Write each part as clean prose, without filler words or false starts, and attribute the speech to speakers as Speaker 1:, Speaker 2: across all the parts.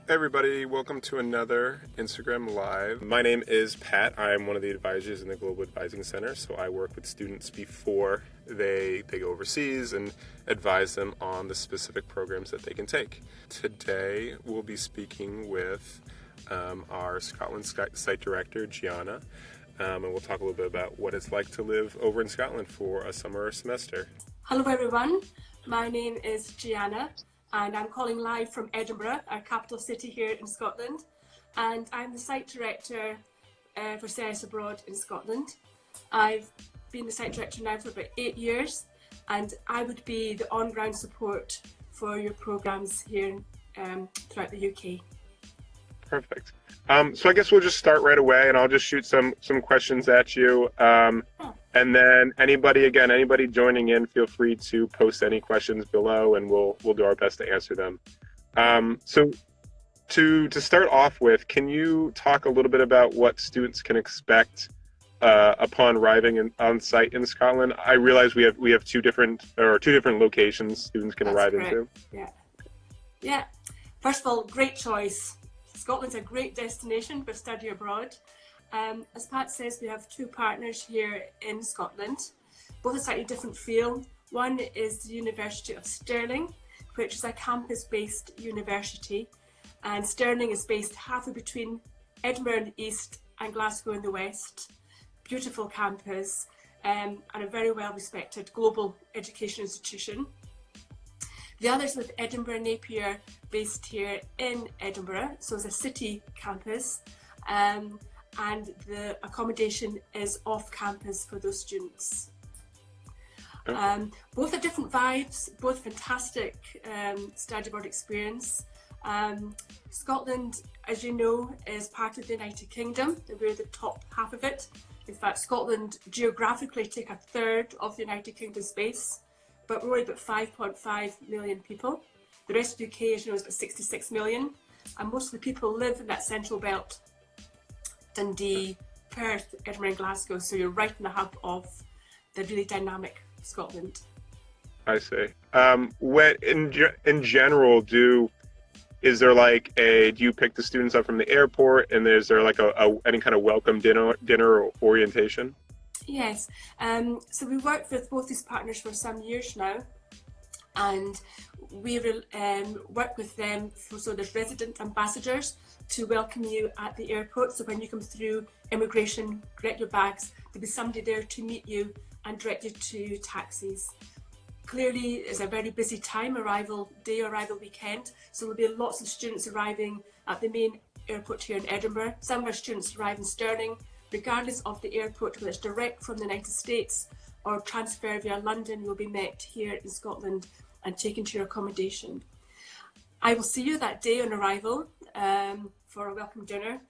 Speaker 1: Hey everybody, welcome to another Instagram Live. My name is Pat. I'm one of the advisors in the Global Advising Center, so I work with students before they go overseas and advise them on the specific programs that they can take. Today we'll be speaking with our Scotland site director, Jeanna, and we'll talk a little bit about what it's like to live over in Scotland for a summer or semester.
Speaker 2: Hello everyone, my name is Jeanna and I'm calling live from Edinburgh, our capital city here in Scotland, and I'm the site director for Studies Abroad in Scotland. I've been the site director now for about 8 years, and I would be the on-ground support for your programmes here throughout the UK.
Speaker 1: Perfect. So I guess we'll just start right away, and I'll just shoot some questions at you. And then anybody joining in, feel free to post any questions below, and we'll do our best to answer them. So to start off with, can you talk a little bit about what students can expect upon arriving on site in Scotland? I realize we have two different locations students can arrive into.
Speaker 2: Yeah. First of all, great choice. Scotland's a great destination for study abroad. As Pat says, we have two partners here in Scotland, both a slightly different feel. One is the University of Stirling, which is a campus-based university, and Stirling is based halfway between Edinburgh in the east and Glasgow in the west. Beautiful campus and a very well-respected global education institution. The other is with Edinburgh Napier, based here in Edinburgh, so it's a city campus, and the accommodation is off campus for those students. Both are different vibes, both fantastic study abroad experience. Scotland, as you know, is part of the United Kingdom, and we're the top half of it. In fact, Scotland geographically take a third of the United Kingdom space, but we're only about 5.5 million people. The rest of the UK, as you know, is about 66 million, and most of the people live in that central belt. Dundee, Perth, Edinburgh and Glasgow, so you're right in the hub of the really dynamic Scotland.
Speaker 1: I see. What in general do you pick the students up from the airport, and is there like any kind of welcome dinner or orientation?
Speaker 2: Yes, so we worked with both these partners for some years now, and we work with them so there's resident ambassadors to welcome you at the airport. So when you come through immigration, collect your bags, there'll be somebody there to meet you and direct you to taxis. Clearly, it's a very busy time, arrival weekend, so there'll be lots of students arriving at the main airport here in Edinburgh. Some of our students arrive in Stirling, regardless of the airport, whether it's direct from the United States or transfer via London. You'll be met here in Scotland and taken to your accommodation. I will see you that day on arrival for a welcome dinner.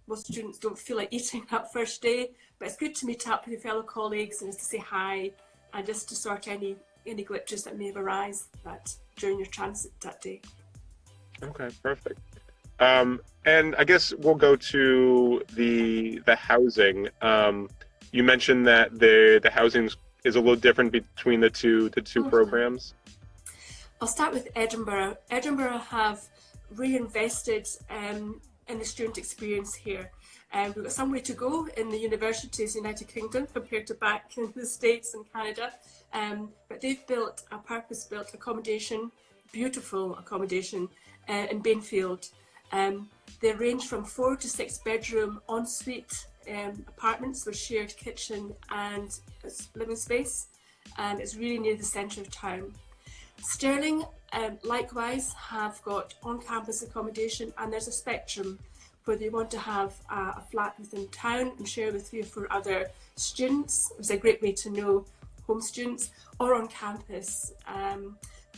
Speaker 2: Most students don't feel like eating that first day, but it's good to meet up with your fellow colleagues and just to say hi and just to sort any glitches that may have arisen during your transit that day.
Speaker 1: Okay, perfect. And I guess we'll go to the housing. You mentioned that the housing is a little different between the two programs.
Speaker 2: I'll start with Edinburgh. Edinburgh have reinvested in the student experience here. We've got some way to go in the universities in the United Kingdom compared to back in the States and Canada. But they've built a purpose-built accommodation, beautiful accommodation in Bainfield. They range from 4 to 6 bedroom ensuite apartments with shared kitchen and living space, and it's really near the centre of town. Stirling likewise have got on-campus accommodation, and there's a spectrum whether you want to have a flat within town and share with 3 or 4 other students. It's a great way to know home students, or on campus.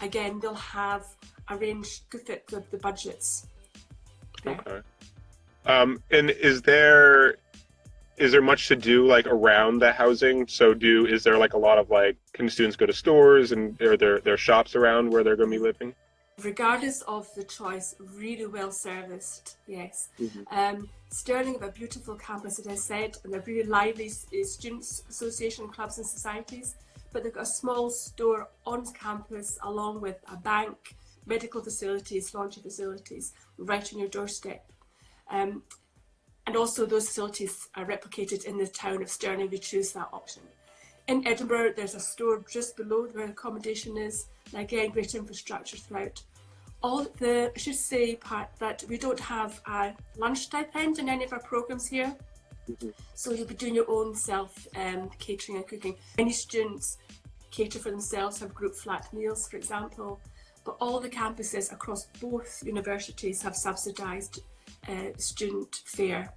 Speaker 2: Again, they'll have a range to fit the budgets.
Speaker 1: Okay. And is there much to do like around the housing? So is there like a lot of can students go to stores, and are there shops around where they're going to be living?
Speaker 2: Regardless of the choice, really well serviced, yes. Mm-hmm. Stirling have a beautiful campus, as I said, and they're really lively students association clubs and societies, but they've got a small store on campus along with a bank, medical facilities, laundry facilities, right on your doorstep. And also those facilities are replicated in the town of Stirling if you choose that option. In Edinburgh, there's a store just below where accommodation is, and again, great infrastructure throughout. I should say, Pat, that we don't have a lunch stipend in any of our programmes here. So you'll be doing your own self-catering and cooking. Many students cater for themselves, have group flat meals, for example. But all the campuses across both universities have subsidised student fare,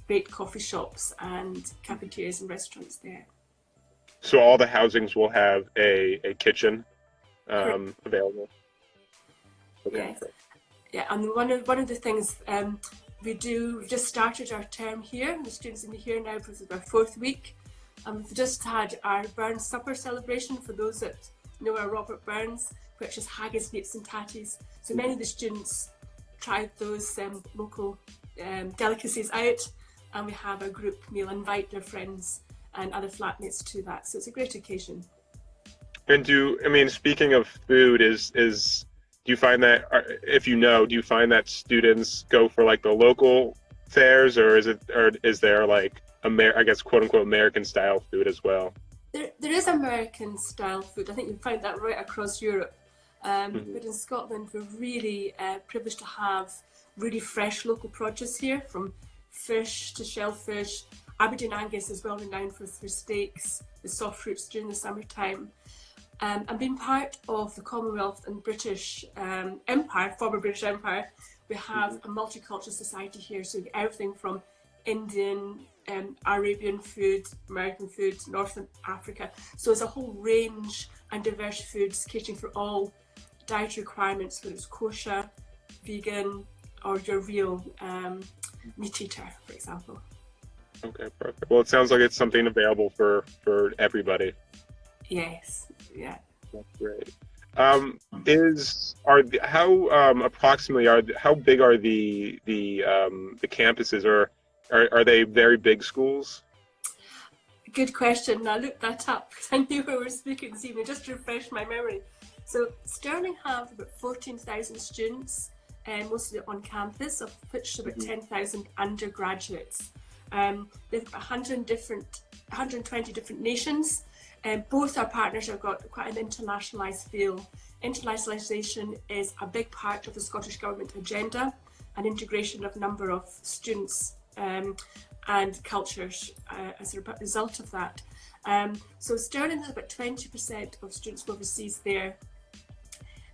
Speaker 2: great coffee shops and cafeterias and restaurants there.
Speaker 1: So all the housings will have a kitchen available. Okay.
Speaker 2: Yes. Yeah, and one of the things we've just started our term here. The students will be here now for our 4th week. We've just had our Burns supper celebration for those that know our Robert Burns, which is haggis, meats and tatties. So many of the students tried those local delicacies out, and we have a group meal, invite their friends and other flatmates to that. So it's a great occasion.
Speaker 1: And speaking of food, do you find that, do you find that students go for like the local fairs, or is there like quote unquote American style food as well?
Speaker 2: There is American style food. I think you find that right across Europe. But in Scotland, we're really privileged to have really fresh local produce here, from fish to shellfish. Aberdeen Angus is well renowned for steaks, the soft fruits during the summertime. And being part of the Commonwealth and British Empire, former British Empire, we have a multicultural society here. So everything from Indian, Arabian food, American food, North Africa. So there's a whole range and diverse foods catering for all dietary requirements, whether it's kosher, vegan, or your real meat eater, for example. Okay,
Speaker 1: perfect. Well, it sounds like it's something available for everybody.
Speaker 2: Yes, yeah.
Speaker 1: That's great. How big are the campuses, or are they very big schools?
Speaker 2: Good question. I looked that up because I knew we were speaking this evening, just to refresh my memory. So Stirling have about 14,000 students, mostly on campus, of which about 10,000 undergraduates. They've got 120 different nations. Both our partners have got quite an internationalised feel. Internationalisation is a big part of the Scottish Government agenda, and integration of a number of students and cultures as a result of that. So Stirling has about 20% of students overseas there.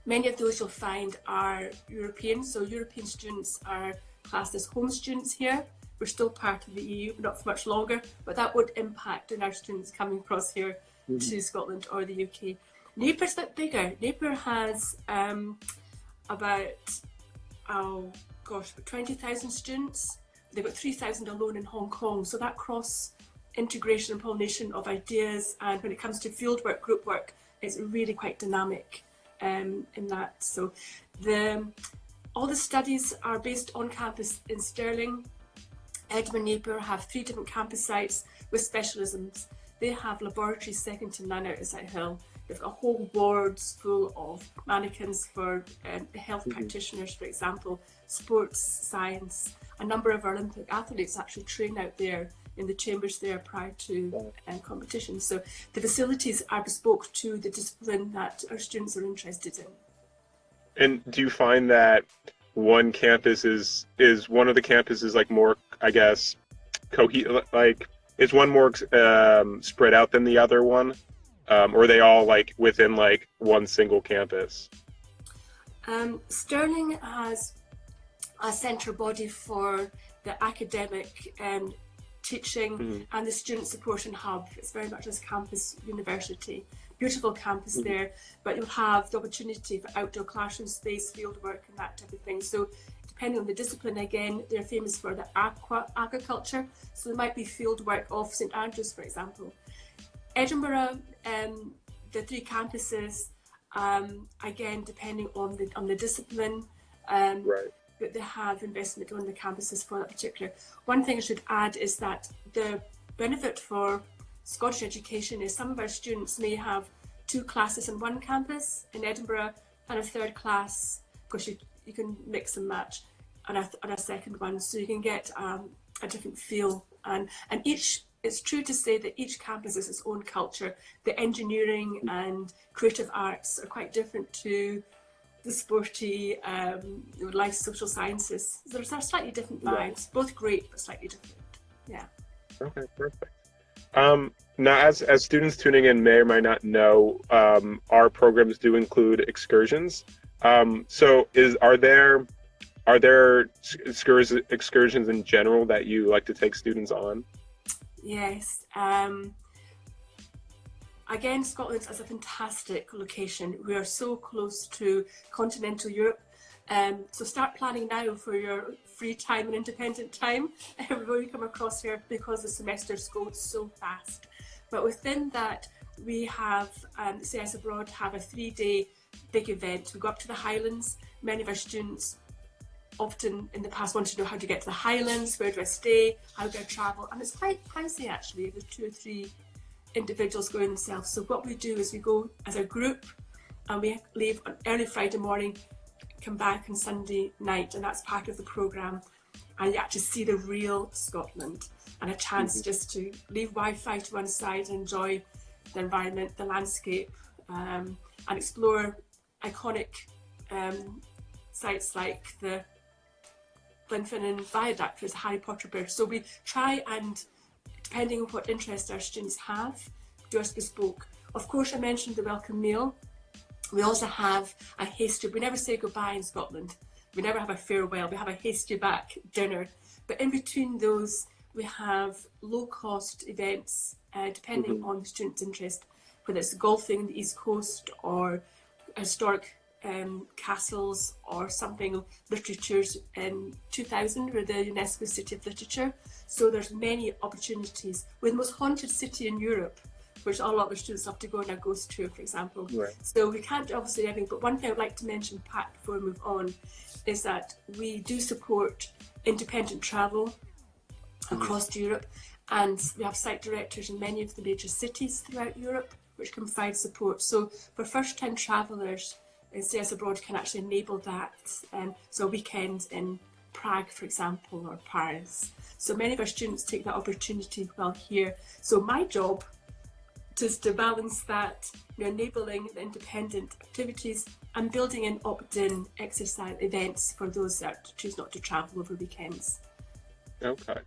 Speaker 2: Many of those you'll find are European, so European students are classed as home students here. We're still part of the EU, not for much longer, but that would impact on our students coming across here to Scotland or the UK. Naper's a bit bigger. Naper has about 20,000 students. They've got 3,000 alone in Hong Kong. So that cross integration and pollination of ideas, and when it comes to field work, group work, it's really quite dynamic in that. So all the studies are based on campus in Stirling. Edinburgh and Napier have 3 different campus sites with specialisms. They have laboratories second to none out at South Hill. They've got whole wards full of mannequins for health practitioners, for example, sports science. A number of our Olympic athletes actually train out there in the chambers there prior to competition. So the facilities are bespoke to the discipline that our students are interested in.
Speaker 1: And do you find that one campus is one of the campuses like more, I guess, is one more spread out than the other one? Or are they all like within like one single campus?
Speaker 2: Stirling has a central body for the academic teaching and the student support and hub. It's very much as campus university. Beautiful campus there, but you'll have the opportunity for outdoor classroom space, field work and that type of thing. So depending on the discipline, again, they're famous for the aquaculture. So there might be field work off St Andrews, for example. Edinburgh, the 3 campuses, again, depending on the discipline, but they have investment on the campuses for that particular. One thing I should add is that the benefit for Scottish education is some of our students may have 2 classes on one campus. In Edinburgh, and a third class, because you can mix and match, and a second one, so you can get a different feel. And each, it's true to say that each campus has its own culture. The engineering and creative arts are quite different to the sporty life social sciences. There's slightly different vibes, both great but slightly different. Yeah. Okay,
Speaker 1: perfect. Now, as students tuning in may or may not know, our programs do include excursions. So are there excursions in general that you like to take students on?
Speaker 2: Yes. Again, Scotland is a fantastic location. We are so close to continental Europe. So start planning now for your free time and independent time when you come across here, because the semesters go so fast. But within that, we have, CS Abroad have a 3-day big event. We go up to the Highlands. Many of our students often in the past want to know how to get to the Highlands, where do I stay, how do I travel, and it's quite pricey actually. There's 2 or 3 individuals going themselves. So what we do is we go as a group and we leave on early Friday morning, come back on Sunday night, and that's part of the programme. And you actually see the real Scotland, and a chance just to leave Wi-Fi to one side and enjoy the environment, the landscape, and explore iconic sites like the Glenfinnan Viaduct with Harry Potter bird. So we try and, depending on what interest our students have, do us bespoke. Of course, I mentioned the welcome meal. We also have a hasty, we never say goodbye in Scotland. We never have a farewell, we have a hasty back dinner. But in between those, we have low cost events, depending on the student's interest, whether it's golfing in the East Coast or historic castles, or something literatures in 2000, we're the UNESCO City of Literature. So there's many opportunities. We're the most haunted city in Europe, which a lot of students have to go on a ghost tour, for example. Right. So we can't obviously do everything, but one thing I'd like to mention, Pat, before we move on, is that we do support independent travel across Europe, and we have site directors in many of the major cities throughout Europe which can provide support. So for first-time travellers, CS Abroad can actually enable that. So a weekend in Prague, for example, or Paris. So many of our students take that opportunity while here. So my job is to balance that, enabling the independent activities and building in opt-in exercise events for those that choose not to travel over weekends.
Speaker 1: Okay.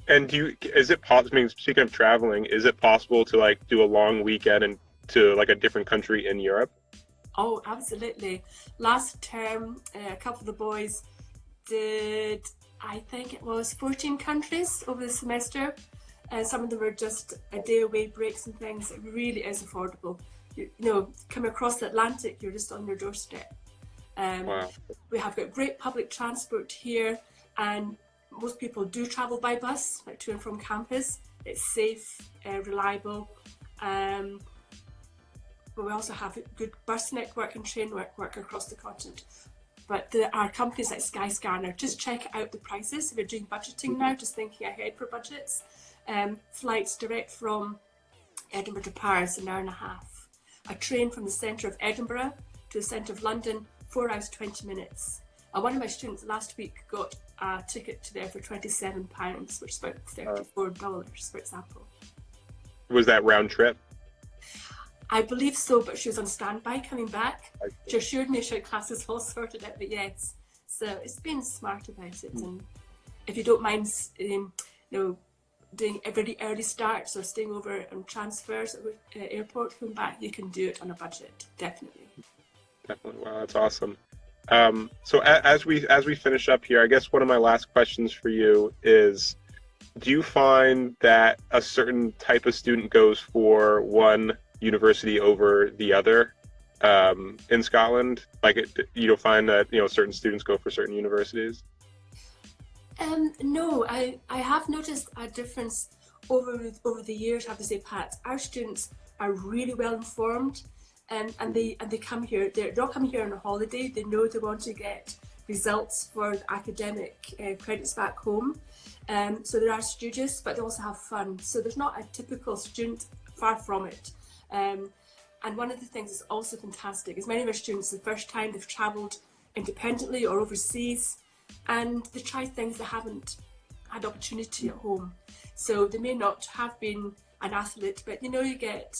Speaker 1: And is it possible, I mean, speaking of traveling, is it possible to do a long weekend and to a different country in Europe?
Speaker 2: Oh, absolutely. Last term, a couple of the boys did, I think it was 14 countries over the semester. And some of them were just a day away breaks and things. It really is affordable. Come across the Atlantic, you're just on your doorstep. Wow. We have got great public transport here, and most people do travel by bus, to and from campus. It's safe, reliable. But we also have a good bus network and train network across the continent. But there are companies like Skyscanner. Just check out the prices. If you're doing budgeting now, just thinking ahead for budgets. Flights direct from Edinburgh to Paris, an hour and a half. A train from the centre of Edinburgh to the centre of London, 4 hours, 20 minutes. And one of my students last week got a ticket to there for £27, which is about $34, for example. Was
Speaker 1: that round trip?
Speaker 2: I believe so, but she was on standby coming back. She assured me she had classes all sorted out, but yes. So it's being smart about it. And if you don't mind, doing very early starts or staying over on transfers at the airport, coming back, you can do it on a budget, definitely.
Speaker 1: Definitely. Wow, that's awesome. So as we finish up here, I guess one of my last questions for you is, do you find that a certain type of student goes for one university over the other in Scotland? You don't find that certain students go for certain universities?
Speaker 2: No, I have noticed a difference over the years. I have to say, Pat, our students are really well informed, and they come here. They're not coming here on a holiday. They know they want to get results for academic credits back home. So they are studious, but they also have fun. So there's not a typical student, far from it. And one of the things that's also fantastic is many of our students, the first time they've travelled independently or overseas, and they try things they haven't had opportunity at home. So they may not have been an athlete, but you get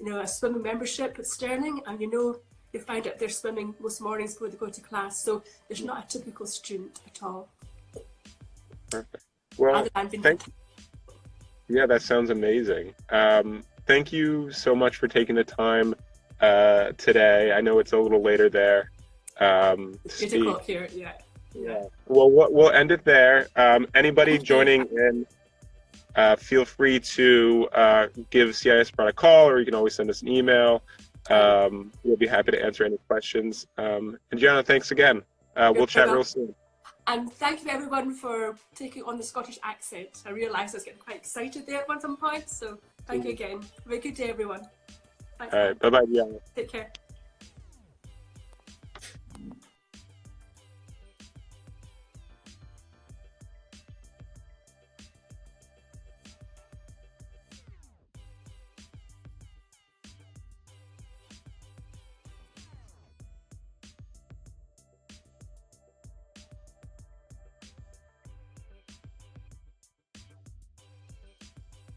Speaker 2: a swimming membership at Stirling, and you find out they're swimming most mornings before they go to class. So there's not a typical student at all.
Speaker 1: Perfect. Well, yeah, that sounds amazing. Thank you so much for taking the time today. I know it's a little later there.
Speaker 2: It's 8 o'clock here, yeah.
Speaker 1: Well, we'll end it there. Anybody joining in, feel free to give CIS Broad a call, or you can always send us an email. We'll be happy to answer any questions. And Jeanna, thanks again. We'll chat real soon.
Speaker 2: And thank you everyone for taking on the Scottish accent. I realised I was getting quite excited there at some point, so thank you again. Have a good day, everyone. Thanks.
Speaker 1: All right, bye-bye, Jeanna.
Speaker 2: Take care.